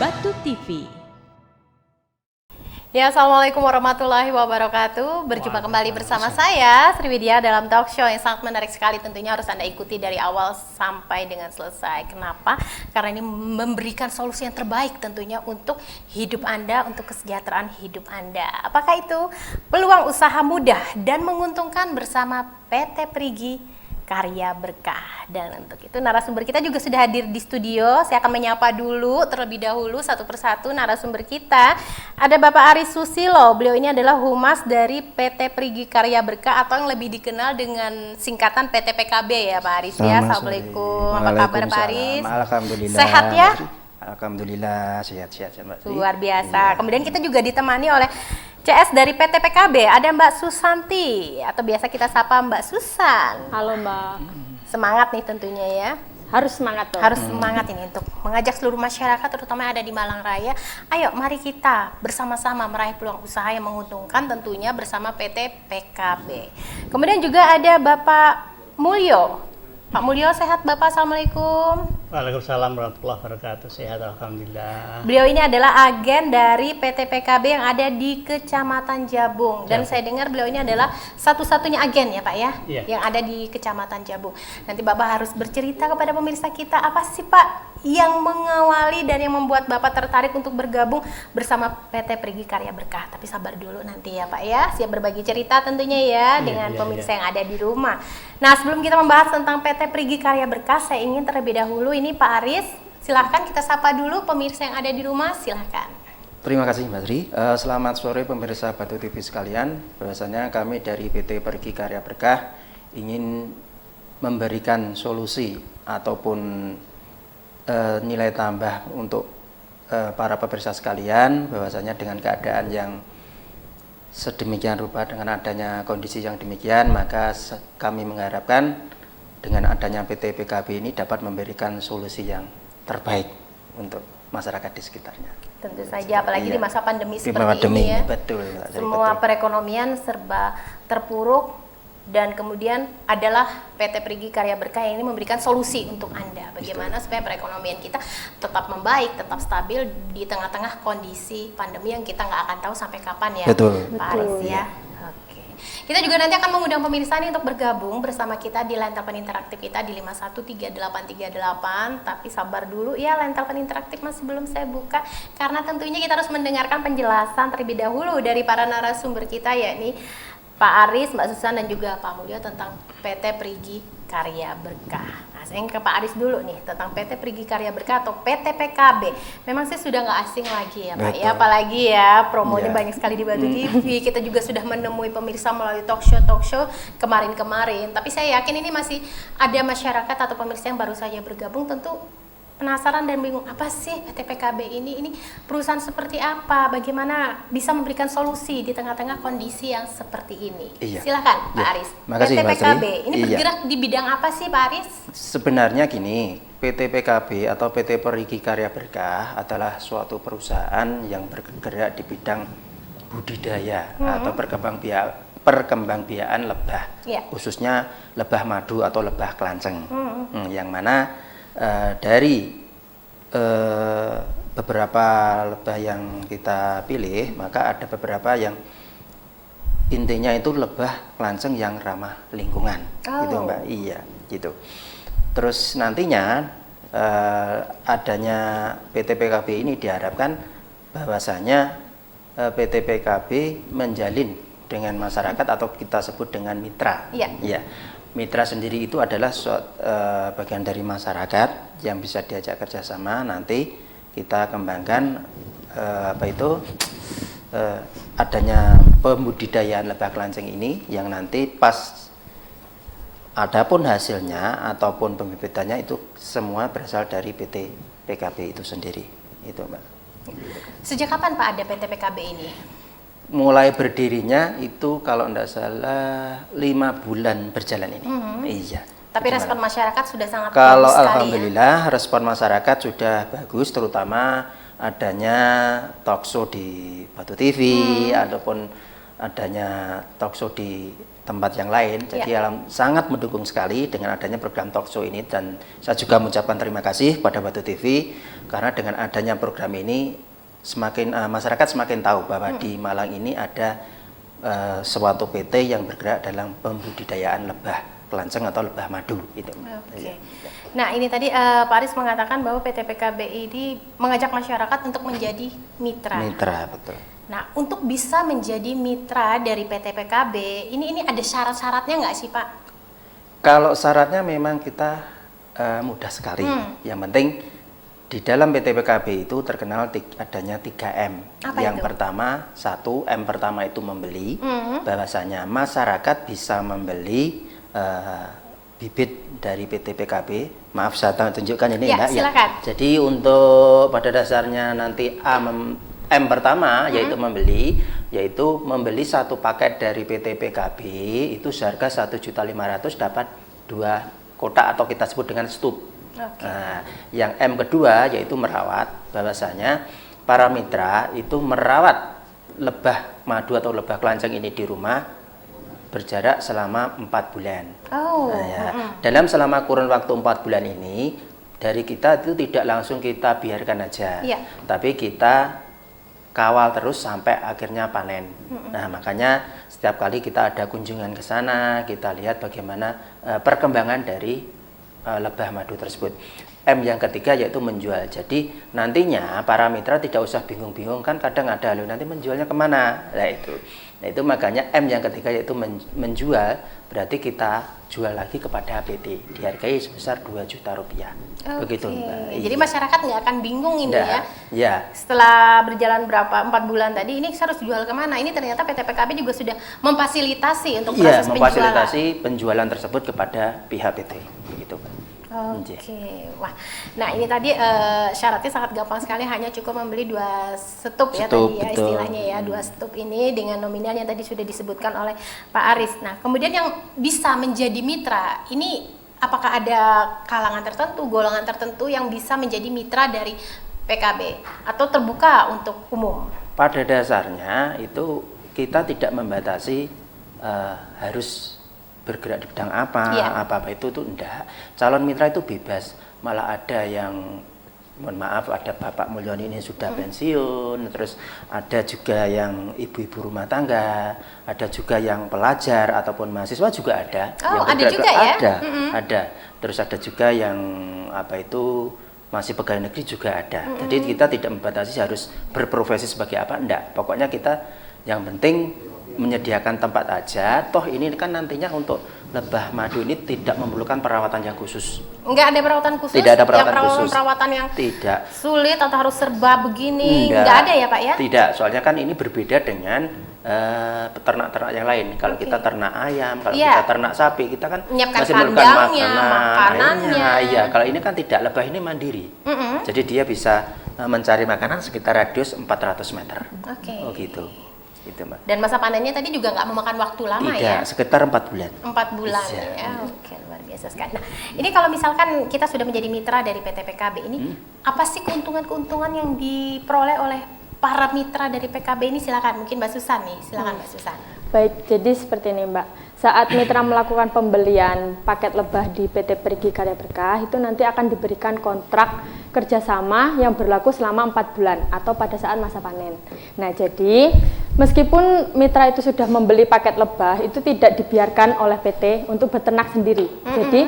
Batu TV. Ya, Assalamualaikum warahmatullahi wabarakatuh. Berjumpa kembali bersama saya, Sriwidya, dalam talk show yang sangat menarik sekali. Tentunya harus Anda ikuti dari awal sampai dengan selesai. Kenapa? Karena ini memberikan solusi yang terbaik tentunya untuk hidup Anda, untuk kesejahteraan hidup Anda. Apakah itu? Peluang usaha mudah dan menguntungkan bersama PT Perigi Karya Berkah. Dan untuk itu narasumber kita juga sudah hadir di studio. Saya akan menyapa dulu terlebih dahulu satu persatu narasumber kita. Ada Bapak Aris Susilo. Beliau ini adalah humas dari PT Perigi Karya Berkah atau yang lebih dikenal dengan singkatan PT PKB ya Pak Aris ya. Assalamualaikum. Apa kabar Pak Aris? Alhamdulillah. Sehat ya? Alhamdulillah sehat-sehat Mbak. Luar biasa. Kemudian kita juga ditemani oleh CS dari PT PKB, ada Mbak Susanti atau biasa kita sapa Mbak Susan. Halo Mbak. Semangat nih tentunya ya. Harus semangat dong. Harus semangat ini untuk mengajak seluruh masyarakat terutama yang ada di Malang Raya. Ayo mari kita bersama-sama meraih peluang usaha yang menguntungkan tentunya bersama PT PKB. Kemudian juga ada Bapak Mulyo. Pak Mulyo sehat Bapak, Assalamualaikum. Waalaikumsalam warahmatullahi wabarakatuh. Sehat alhamdulillah. Beliau ini adalah agen dari PT PKB yang ada di Kecamatan Jabung. Dan saya dengar beliau ini adalah satu-satunya agen ya Pak ya, yang ada di Kecamatan Jabung. Nanti Bapak harus bercerita kepada pemirsa kita apa sih Pak yang mengawali dan yang membuat Bapak tertarik untuk bergabung bersama PT Perigi Karya Berkah. Tapi sabar dulu nanti ya Pak ya, siap berbagi cerita tentunya ya dengan pemirsa yang ada di rumah. Nah sebelum kita membahas tentang PT Perigi Karya Berkah, saya ingin terlebih dahulu ini Pak Aris, silahkan kita sapa dulu pemirsa yang ada di rumah, silahkan. Terima kasih Mbak Sri. Selamat sore pemirsa Batu TV sekalian. Bahwasanya kami dari PT Perigi Karya Berkah ingin memberikan solusi ataupun nilai tambah untuk para pemirsa sekalian. Bahwasanya dengan keadaan yang sedemikian rupa, dengan adanya kondisi yang demikian, maka kami mengharapkan dengan adanya PT PKB ini dapat memberikan solusi yang terbaik untuk masyarakat di sekitarnya. Tentu saja, apalagi di masa pandemi seperti ini ya. Betul. Semua perekonomian serba terpuruk dan kemudian adalah PT Perigi Karya Berkah yang ini memberikan solusi untuk Anda. Bagaimana supaya perekonomian kita tetap membaik, tetap stabil di tengah-tengah kondisi pandemi yang kita nggak akan tahu sampai kapan ya. Betul. Pak Aris ya. Oke. Kita juga nanti akan mengundang pemirsa nih untuk bergabung bersama kita di line telepon interaktif kita di 513838. Tapi sabar dulu ya, line telepon interaktif masih belum saya buka karena tentunya kita harus mendengarkan penjelasan terlebih dahulu dari para narasumber kita yakni Pak Aris, Mbak Susan dan juga Pak Mulyo tentang PT Perigi Karya Berkah. Nah, saya ke Pak Aris dulu nih tentang PT Perigi Karya Berkah atau PT PKB. Memang saya sudah nggak asing lagi ya Pak ya, apalagi ya promonya banyak sekali di Batu TV. Kita juga sudah menemui pemirsa melalui talk show kemarin-kemarin. Tapi saya yakin ini masih ada masyarakat atau pemirsa yang baru saja bergabung tentu penasaran dan bingung, apa sih PT PKB ini perusahaan seperti apa, bagaimana bisa memberikan solusi di tengah-tengah kondisi yang seperti ini. Silakan Pak Aris. Makasih, PT PKB ini Iya. bergerak di bidang apa sih Pak Aris? Sebenarnya gini, PT PKB atau PT Perigi Karya Berkah adalah suatu perusahaan yang bergerak di bidang budidaya atau perkembangbiakan lebah, khususnya lebah madu atau lebah kelanceng, yang mana dari beberapa lebah yang kita pilih, maka ada beberapa yang intinya itu lebah kelanceng yang ramah lingkungan, gitu Mbak. Iya, gitu. Terus nantinya adanya PT PKB ini diharapkan bahwasanya PT PKB menjalin dengan masyarakat atau kita sebut dengan mitra. Iya. Mitra sendiri itu adalah bagian dari masyarakat yang bisa diajak kerjasama. Nanti kita kembangkan adanya pembudidayaan lebah kelanceng ini yang nanti pas adapun hasilnya ataupun pembibitannya itu semua berasal dari PT PKB itu sendiri. Itu Mbak. Sejak kapan Pak ada PT PKB ini? Mulai berdirinya itu kalau tidak salah 5 bulan berjalan ini. Iya. Tapi respon masyarakat sudah sangat kalau bagus sekali alhamdulillah ya? Respon masyarakat sudah bagus, terutama adanya talk show di Batu TV ataupun adanya talkshow di tempat yang lain. Jadi sangat mendukung sekali dengan adanya program talkshow ini, dan saya juga mengucapkan terima kasih pada Batu TV karena dengan adanya program ini semakin masyarakat semakin tahu bahwa di Malang ini ada suatu PT yang bergerak dalam pembudidayaan lebah kelanceng atau lebah madu gitu. Oke. Nah, ini tadi Pak Aris mengatakan bahwa PT PKB ini mengajak masyarakat untuk menjadi mitra. Mitra, betul. Nah, untuk bisa menjadi mitra dari PT PKB, ini ada syarat-syaratnya nggak sih, Pak? Kalau syaratnya memang kita mudah sekali. Yang penting di dalam PT PKB itu terkenal adanya 3M. Apa Yang itu? pertama, M pertama itu membeli. Bahwasanya masyarakat bisa membeli bibit dari PT PKB. Maaf, saya tunjukkan ini, Ya, Mbak. silakan. Jadi untuk pada dasarnya nanti M pertama yaitu membeli satu paket dari PT PKB itu seharga 1.500.000 dapat 2 kotak atau kita sebut dengan stup. Oke. Nah, yang M kedua yaitu merawat, bahwasanya para mitra itu merawat lebah madu atau lebah kelanceng ini di rumah berjarak selama 4 bulan. Oh. Nah, ya. Dalam selama kurun waktu 4 bulan ini dari kita itu tidak langsung kita biarkan aja, tapi kita kawal terus sampai akhirnya panen. Nah, makanya setiap kali kita ada kunjungan ke sana, kita lihat bagaimana perkembangan dari lebah madu tersebut. M yang ketiga yaitu menjual. Jadi nantinya para mitra tidak usah bingung-bingung, kan kadang ada loh nanti menjualnya kemana. Nah itu makanya M yang ketiga yaitu menjual, berarti kita jual lagi kepada PT dihargai sebesar 2 juta rupiah. Begitu, Mbak. Jadi masyarakat nggak akan bingung ini ya. Ya. Setelah berjalan berapa 4 bulan tadi, ini saya harus jual kemana? Ini ternyata PT PKB juga sudah memfasilitasi untuk proses penjualan. Memfasilitasi penjualan tersebut kepada pihak PT. Begitu, Mbak. Oke. Wah, nah ini tadi syaratnya sangat gampang sekali, hanya cukup membeli 2 stup ya tadi ya, betul. istilahnya ya, 2 stup ini dengan nominal yang tadi sudah disebutkan oleh Pak Aris. Nah, kemudian yang bisa menjadi mitra ini, apakah ada kalangan tertentu, golongan tertentu yang bisa menjadi mitra dari PKB atau terbuka untuk umum? Pada dasarnya itu kita tidak membatasi harus bergerak di bidang apa itu enggak. Calon mitra itu bebas. Malah ada yang, mohon maaf, ada Bapak Mulyono ini sudah pensiun, terus ada juga yang ibu-ibu rumah tangga, ada juga yang pelajar ataupun mahasiswa juga ada. Oh, yang ada juga ya? Ada. Terus ada juga yang masih pegawai negeri juga ada. Jadi kita tidak membatasi harus berprofesi sebagai apa, enggak. Pokoknya kita yang penting menyediakan tempat aja. Toh ini kan nantinya untuk lebah madu ini tidak memerlukan perawatan yang khusus. Enggak ada perawatan khusus? Tidak ada perawatan khusus. Perawatan yang tidak sulit atau harus serba begini? Enggak ada ya, Pak ya? Tidak, soalnya kan ini berbeda dengan peternak-ternak yang lain. Kalau kita ternak ayam, kalau kita ternak sapi, kita kan menyiapkan masih memerlukan makanannya. Iya, kalau ini kan tidak, lebah ini mandiri. Jadi dia bisa mencari makanan sekitar radius 400 meter. Oke. Oh gitu. Gitu, Mbak. Dan masa panennya tadi juga nggak memakan waktu lama ya? Tidak, sekitar 4 bulan. 4 bulan ya. Oke, luar biasa sekali. Nah, ini kalau misalkan kita sudah menjadi mitra dari PT PKB ini, apa sih keuntungan-keuntungan yang diperoleh oleh para mitra dari PKB ini? Silakan, mungkin Mbak Susan nih. Silakan Mbak Susan. Baik, jadi seperti ini Mbak. Saat mitra melakukan pembelian paket lebah di PT Perigi Karya Berkah, itu nanti akan diberikan kontrak kerjasama yang berlaku selama 4 bulan atau pada saat masa panen. Nah, jadi meskipun mitra itu sudah membeli paket lebah, itu tidak dibiarkan oleh PT untuk beternak sendiri. Jadi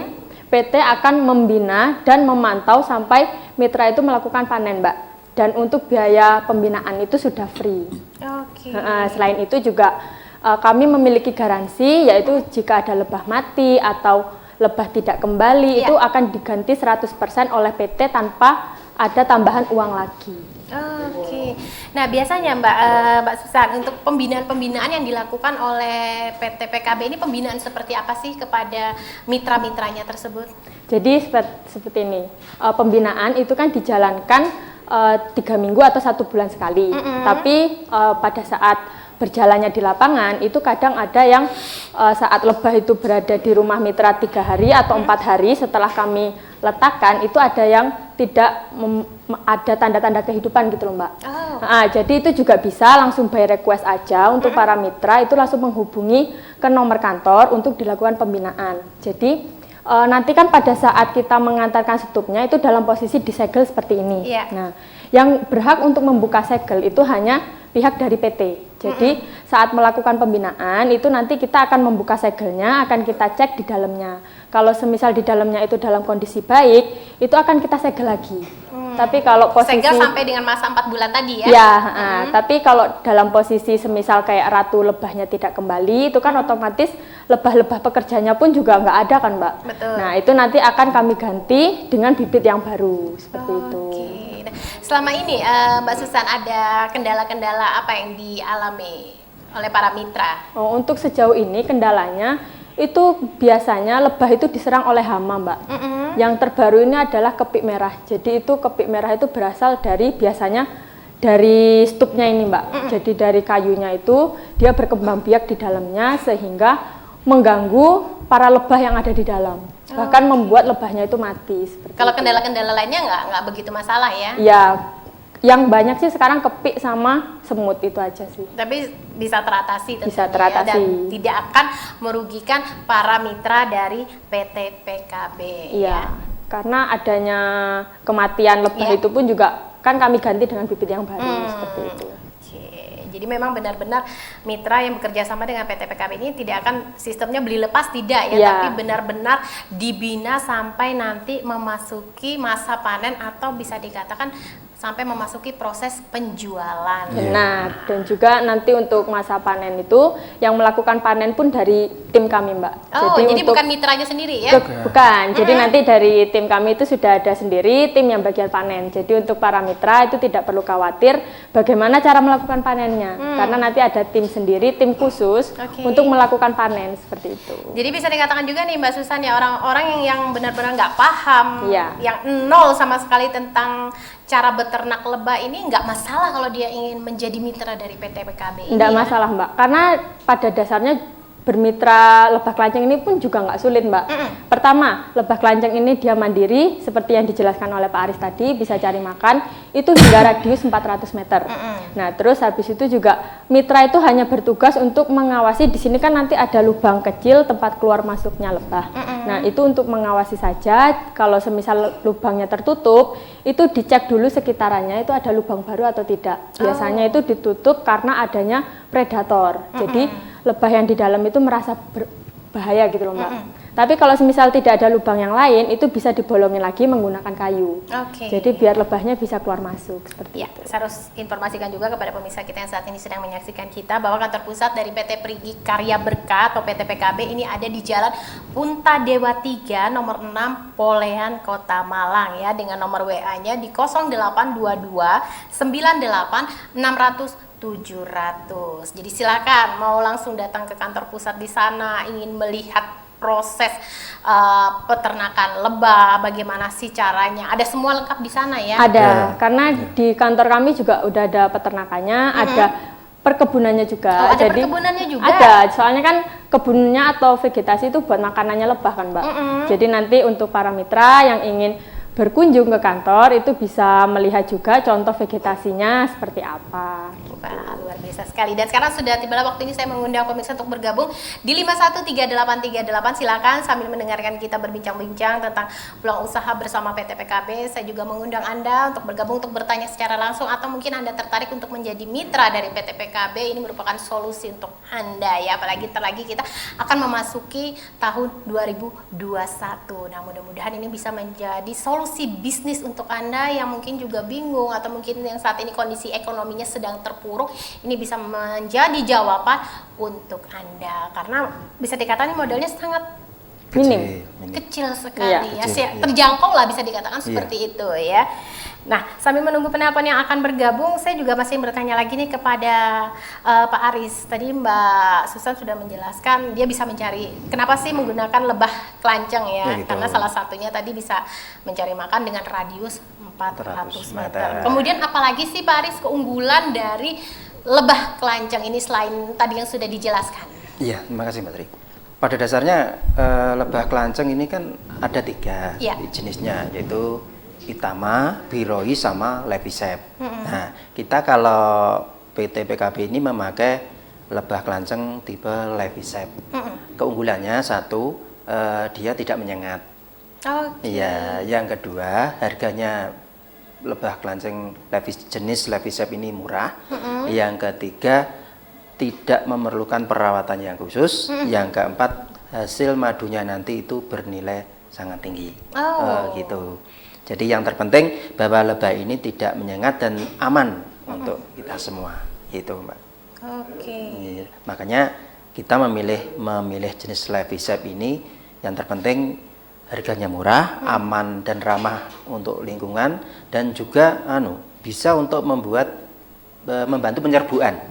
PT akan membina dan memantau sampai mitra itu melakukan panen, Mbak. Dan untuk biaya pembinaan itu sudah free. Oke. Selain itu juga kami memiliki garansi, yaitu jika ada lebah mati atau lebah tidak kembali, itu akan diganti 100% oleh PT tanpa ada tambahan uang lagi. Oke. Nah, biasanya Mbak Susan, untuk pembinaan-pembinaan yang dilakukan oleh PT PKB ini, pembinaan seperti apa sih kepada mitra-mitranya tersebut? Jadi seperti ini, pembinaan itu kan dijalankan 3 minggu atau 1 bulan sekali. Tapi pada saat berjalannya di lapangan itu kadang ada yang saat lebah itu berada di rumah mitra 3 hari atau 4 hari setelah kami letakkan, itu ada yang tidak ada tanda-tanda kehidupan gitu loh Mbak. Nah, jadi itu juga bisa langsung by request aja untuk para mitra itu langsung menghubungi ke nomor kantor untuk dilakukan pembinaan. Jadi nanti kan pada saat kita mengantarkan stupnya itu dalam posisi disegel seperti ini. Nah, yang berhak untuk membuka segel itu hanya pihak dari PT. Jadi saat melakukan pembinaan itu nanti kita akan membuka segelnya, akan kita cek di dalamnya. Kalau semisal di dalamnya itu dalam kondisi baik, itu akan kita segel lagi. Tapi kalau posisi segel sampai dengan masa 4 bulan tadi ya? Ya, tapi kalau dalam posisi semisal kayak ratu lebahnya tidak kembali, itu kan otomatis lebah-lebah pekerjanya pun juga nggak ada kan Mbak? Betul. Nah itu nanti akan kami ganti dengan bibit yang baru, seperti itu. Nah, selama ini Mbak Susan ada kendala-kendala apa yang dialami oleh para mitra? Untuk sejauh ini kendalanya itu biasanya lebah itu diserang oleh hama Mbak. Yang terbaru ini adalah kepik merah. Jadi itu kepik merah itu berasal dari biasanya dari stupnya ini Mbak. Jadi dari kayunya itu dia berkembang biak di dalamnya sehingga mengganggu para lebah yang ada di dalam. Bahkan membuat lebahnya itu mati. Kalau kendala-kendala lainnya nggak begitu masalah ya? Ya, yang banyak sih sekarang kepik sama semut itu aja sih. Tapi bisa teratasi tentunya Bisa teratasi. dan tidak akan merugikan para mitra dari PT PKB. Iya, karena adanya kematian lebah itu pun juga kan kami ganti dengan bibit yang baru seperti itu. Jadi memang benar-benar mitra yang bekerja sama dengan PT PKB ini tidak akan sistemnya beli lepas tidak ya, tapi benar-benar dibina sampai nanti memasuki masa panen atau bisa dikatakan sampai memasuki proses penjualan. Benar, dan juga nanti untuk masa panen itu yang melakukan panen pun dari tim kami Mbak. Jadi bukan mitranya sendiri ya? Bukan, jadi nanti dari tim kami itu sudah ada sendiri tim yang bagian panen. Jadi untuk para mitra itu tidak perlu khawatir bagaimana cara melakukan panennya. Karena nanti ada tim sendiri, tim khusus untuk melakukan panen seperti itu. Jadi bisa dikatakan juga nih Mbak Susan ya, orang-orang yang benar-benar nggak paham, yang nol sama sekali tentang cara beternak lebah ini nggak masalah kalau dia ingin menjadi mitra dari PT PKB ini. Nggak masalah Mbak, karena pada dasarnya bermitra lebah kelanceng ini pun juga nggak sulit Mbak. Pertama, lebah kelanceng ini dia mandiri seperti yang dijelaskan oleh Pak Aris tadi, bisa cari makan itu hingga radius 400 meter. Nah terus habis itu juga mitra itu hanya bertugas untuk mengawasi, di sini kan nanti ada lubang kecil tempat keluar masuknya lebah. Nah itu untuk mengawasi saja, kalau semisal lubangnya tertutup itu dicek dulu sekitarannya itu ada lubang baru atau tidak. Biasanya itu ditutup karena adanya predator. Jadi lebah yang di dalam itu merasa berbahaya gitu loh Mbak. Tapi kalau semisal tidak ada lubang yang lain itu bisa dibolongin lagi menggunakan kayu. Jadi biar lebahnya bisa keluar masuk seperti itu. Saya harus informasikan juga kepada pemirsa kita yang saat ini sedang menyaksikan kita bahwa kantor pusat dari PT Perigi Karya Berkah atau PT PKB ini ada di Jalan Punta Dewa 3 nomor 6 Polehan Kota Malang ya, dengan nomor WA-nya di 0822 98 600 700. Jadi silakan mau langsung datang ke kantor pusat di sana, ingin melihat proses peternakan lebah, bagaimana sih caranya, ada semua lengkap di sana ya? Ada, karena di kantor kami juga udah ada peternakannya, ada perkebunannya juga. Ada perkebunannya juga? Ada, soalnya kan kebunnya atau vegetasi itu buat makanannya lebah kan Mbak. Jadi nanti untuk para mitra yang ingin berkunjung ke kantor itu bisa melihat juga contoh vegetasinya seperti apa. Wah, luar biasa sekali. Dan sekarang sudah tiba waktu ini saya mengundang pemirsa untuk bergabung di 513838. Silakan sambil mendengarkan kita berbincang-bincang tentang peluang usaha bersama PT PKB. Saya juga mengundang Anda untuk bergabung, untuk bertanya secara langsung, atau mungkin Anda tertarik untuk menjadi mitra dari PT PKB. Ini merupakan solusi untuk Anda ya, apalagi terlagi kita akan memasuki tahun 2021. Nah, mudah-mudahan ini bisa menjadi solusi bisnis untuk Anda yang mungkin juga bingung atau mungkin yang saat ini kondisi ekonominya sedang terpuruk. Ini bisa menjadi jawaban untuk Anda karena bisa dikatakan modalnya sangat kecil sekali ya, terjangkau lah bisa dikatakan seperti itu ya. Nah, sambil menunggu penelpon yang akan bergabung, saya juga masih bertanya lagi nih kepada Pak Aris. Tadi Mbak Susan sudah menjelaskan dia bisa mencari, kenapa sih menggunakan lebah kelanceng ya? Gitu. Karena salah satunya tadi bisa mencari makan dengan radius 400 meter. Kemudian apalagi sih Pak Aris keunggulan dari lebah kelanceng ini selain tadi yang sudah dijelaskan? Iya, terima kasih Mbak Tri. Pada dasarnya lebah kelanceng ini kan ada 3 Iya. jenisnya, yaitu Itama, Biroi, sama Levisep. Nah, kita kalau PT PKB ini memakai lebah kelanceng tipe Levisep. Keunggulannya satu, dia tidak menyengat. Oke. Iya, yang kedua harganya lebah kelanceng jenis Levisep ini murah. Yang ketiga tidak memerlukan perawatan yang khusus. Yang keempat hasil madunya nanti itu bernilai sangat tinggi. Gitu. Jadi yang terpenting bahwa lebah ini tidak menyengat dan aman untuk kita semua. Gitu, Mbak. Oke. Iya, makanya kita memilih jenis Levisep ini yang terpenting harganya murah, aman dan ramah untuk lingkungan, dan juga bisa untuk membantu penyerbuan.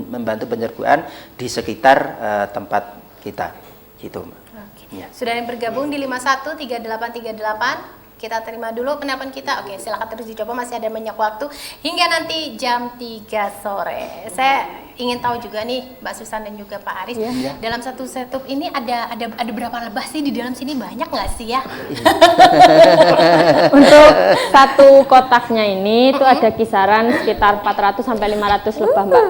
Membantu penyerbuan di sekitar tempat kita. Gitu, Mbak. Ya. Sudah yang bergabung di 513838. Kita terima dulu penelpon kita. Oke, silakan terus dicoba, masih ada banyak waktu hingga nanti jam 3 sore. Saya ingin tahu juga nih Mbak Susan dan juga Pak Aris, dalam satu setup ini ada berapa lebah sih di dalam sini? Banyak nggak sih ya? Untuk satu kotaknya ini itu ada kisaran sekitar 400 sampai 500 lebah, Mbak.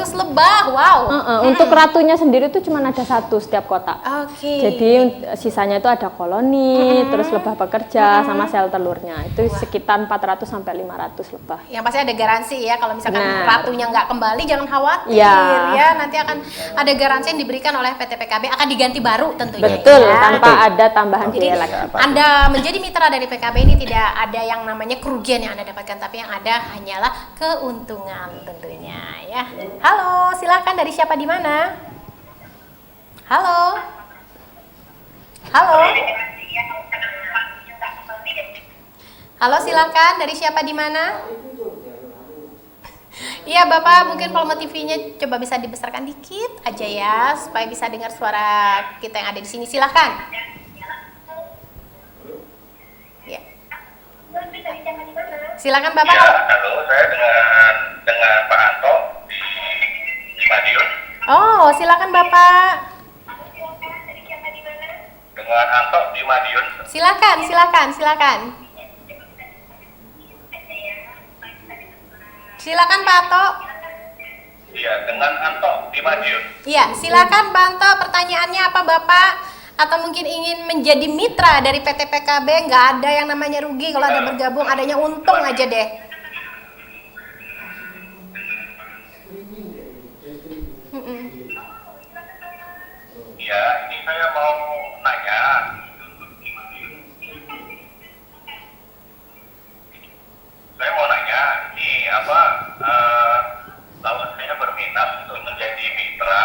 500 lebah. Wow. Untuk ratunya sendiri itu cuma ada 1 setiap kotak. Oke. Jadi sisanya itu ada koloni, terus lebah bekerja sama sel telurnya. Itu sekitar 400 sampai 500 lebah. Yang pasti ada garansi ya, kalau misalkan Benar. ratunya nggak kembali jangan khawatir Ya. ya, nanti akan ada garansi yang diberikan oleh PT PKB, akan diganti baru tentunya. Betul, ya. tanpa ada tambahan Jadi biaya lagi. Anda menjadi mitra dari PKB ini tidak ada yang namanya kerugian yang Anda dapatkan, tapi yang ada hanyalah keuntungan tentunya ya. Halo, silakan, dari siapa di mana? Halo. Halo. Halo, silakan, dari siapa di mana? Iya Bapak, mungkin volume TV-nya coba bisa dibesarkan dikit aja ya, supaya bisa dengar suara kita yang ada di sini. Silakan. Ya. Silakan Bapak. Ya, halo, saya dengan Pak Anto di Madiun. Oh, silakan Bapak. Dengan Anto di Madiun. Silakan. Silakan Pak Anto. Iya, dengan Anto di Madiun. Iya, silakan Pak Anto, pertanyaannya apa Bapak? Atau mungkin ingin menjadi mitra dari PT PKB, nggak ada yang namanya rugi kalau ada bergabung, adanya untung aja deh. Iya, ini saya mau nanya. Ini kalau saya berminat untuk menjadi mitra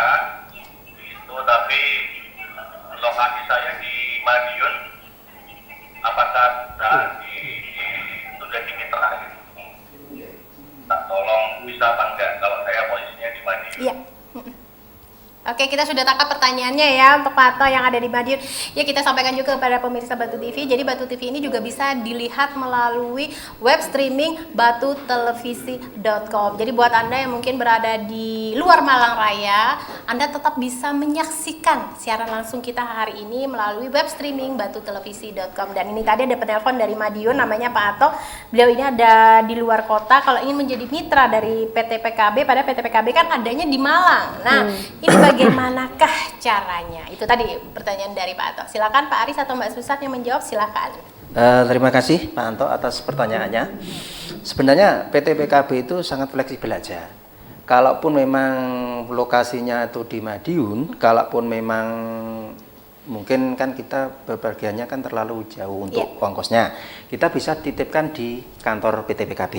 itu, tapi lokasi saya di Madiun, apakah bisa sudah di mitra gitu? Tak tolong bisa apa enggak kalau saya posisinya di Madiun? Iya. Oke, kita sudah tangkap pertanyaannya ya untuk Pak Ato yang ada di Madiun. Ya, kita sampaikan juga kepada pemirsa Batu TV. Jadi Batu TV ini juga bisa dilihat melalui web streaming batutelevisi.com. Jadi buat Anda yang mungkin berada di luar Malang Raya, Anda tetap bisa menyaksikan siaran langsung kita hari ini melalui web streaming batutelevisi.com. Dan ini tadi ada penelpon dari Madiun, namanya Pak Ato. Beliau ini ada di luar kota. Kalau ingin menjadi mitra dari PT PKB, pada PT PKB kan adanya di Malang. Nah, ini bagaimanakah caranya? Itu tadi pertanyaan dari Pak Anto. Silakan Pak Aris atau Mbak Susan yang menjawab, silakan. Terima kasih Pak Anto atas pertanyaannya. Sebenarnya PT PKB itu sangat fleksibel aja. Kalaupun memang lokasinya itu di Madiun, kalaupun memang mungkin kan kita bepergiannya kan terlalu jauh untuk ongkosnya, kita bisa titipkan di kantor PT PKB.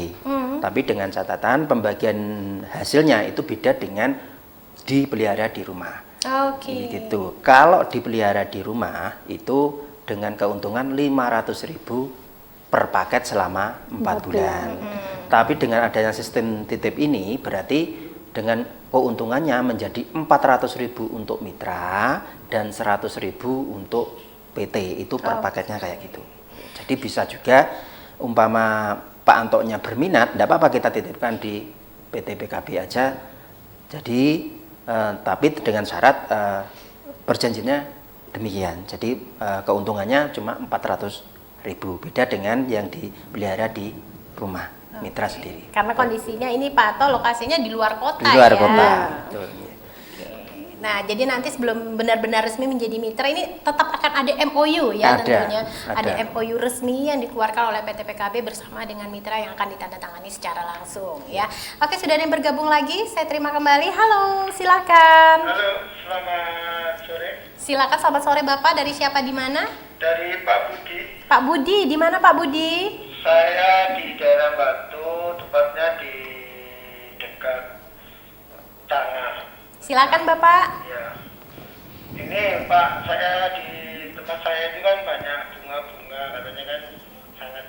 Tapi dengan catatan pembagian hasilnya itu beda dengan dipelihara di rumah. Oke. Gitu. Kalau dipelihara di rumah itu dengan keuntungan 500.000 per paket selama 4 bulan. Tapi dengan adanya sistem titip ini berarti dengan keuntungannya menjadi 400.000 untuk mitra dan 100.000 untuk PT, itu per paketnya kayak gitu. Jadi bisa juga umpama Pak Antonya berminat, tidak apa-apa kita titipkan di PT PKB aja. Jadi tapi dengan syarat perjanjiannya demikian. Jadi keuntungannya cuma 400.000, beda dengan yang dipelihara di rumah mitra sendiri. Karena kondisinya ini Pak Ato lokasinya di luar kota Di luar ya. kota. Betul. Nah, jadi nanti sebelum benar-benar resmi menjadi mitra ini tetap akan ada MOU ya, Ada, tentunya. ada. Ada MOU resmi yang dikeluarkan oleh PT PKB bersama dengan mitra yang akan ditandatangani secara langsung ya. Oke, sudah ada yang bergabung lagi. Saya terima kembali. Halo, silakan. Halo, selamat sore. Silakan, selamat sore Bapak. Dari siapa, di mana? Dari Pak Budi. Pak Budi, di mana Pak Budi? Saya di daerah Batu, tepatnya di dekat Tangah. Silakan Bapak. Ya. Ini Pak, saya di tempat saya itu kan banyak bunga-bunga, katanya kan sangat